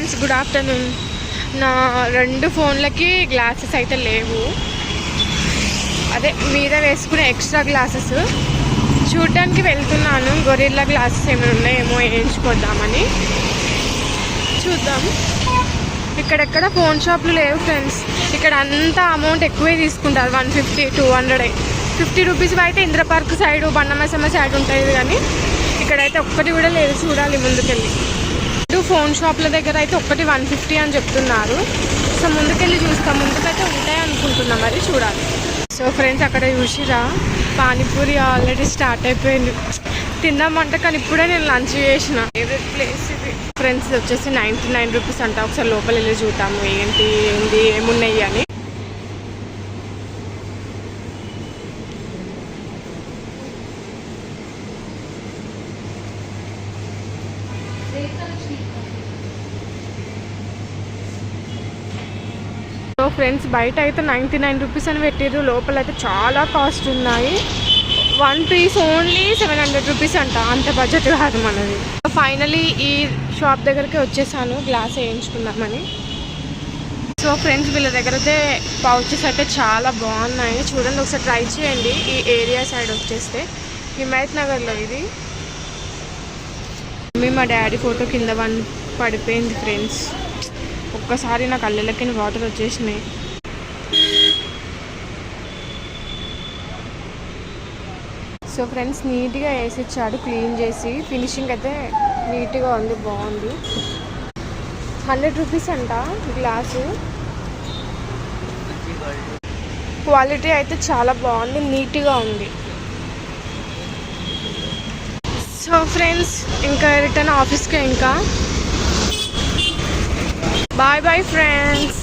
Friends, good afternoon. నా 2 ఫోన్లకి glasses అయితే లేవు. అదే మీద వేసుకునే ఎక్స్ట్రా గ్లాసెస్ చూడ్డానికి వెళ్తున్నాను. గొరిల్లా గ్లాసెస్ ఏమైనా ఉన్నాయేమో వేయించుకొద్దామని. చూద్దాం. ఇక్కడెక్కడ ఫోన్ షాప్లు లేవు ఫ్రెండ్స్. ఇక్కడ అంతా అమౌంట్ ఎక్కువే తీసుకుంటారు, 150, 200. 50 రూపీస్ అయితే ఇంద్ర పార్క్ సైడు, బండమసమ్మ సైడ్ ఉంటుంది. కానీ ఇక్కడైతే ఒక్కటి కూడా లేదు. చూడాలి ముందుకెళ్ళి. ఫోన్ షాప్ల దగ్గర అయితే ఒక్కటి 150 అని చెప్తున్నారు. సో ముందుకెళ్ళి చూస్తాం. ముందుకైతే ఉంటాయి అనుకుంటున్నాం, మరి చూడాలి. సో ఫ్రెండ్స్, అక్కడ చూసిరా పానీపూరి ఆల్రెడీ స్టార్ట్ అయిపోయింది. తిందామంట, కానీ ఇప్పుడే నేను లంచ్ చేసిన. ఫేవరెట్ ప్లేస్ ఇది ఫ్రెండ్స్. ఇది వచ్చేసి 99 రూపీస్ అంట. ఒకసారి లోపల వెళ్ళి చూద్దాము ఏంటి ఏమున్నాయి అని. సో ఫ్రెండ్స్, బయట అయితే 99 రూపీస్ అని పెట్టారు. లోపల అయితే చాలా కాస్ట్ ఉన్నాయి. 1 పీస్ ఓన్లీ 700 రూపీస్ అంట. అంత బడ్జెట్ కాదు మనది. ఫైనలీ ఈ షాప్ దగ్గరికి వచ్చేసాను గ్లాస్ వేయించుకుందామని. సో ఫ్రెండ్స్, వీళ్ళ దగ్గర అయితే పౌచెస్ అయితే చాలా బాగున్నాయి. చూడండి, ఒకసారి ట్రై చేయండి. ఈ ఏరియా సైడ్ వచ్చేస్తే హిమాయత్ నగర్లో ఇది. మా డాడీ ఫోటో కింద పడిపోయింది ఫ్రెండ్స్. ఒక్కసారి నా కళ్ళకి వాటర్ వచ్చేసినాయి. సో ఫ్రెండ్స్, నీట్గా వేసి ఇచ్చాడు, క్లీన్ చేసి. ఫినిషింగ్ అయితే నీట్గా ఉంది, బాగుంది. 100 రూపీస్ అంట గ్లాసు. క్వాలిటీ అయితే చాలా బాగుంది, నీట్గా ఉంది. సో ఫ్రెండ్స్, ఇంకా రిటర్న్ ఆఫీస్కే. ఇంకా బాయ్ బాయ్ ఫ్రెండ్స్.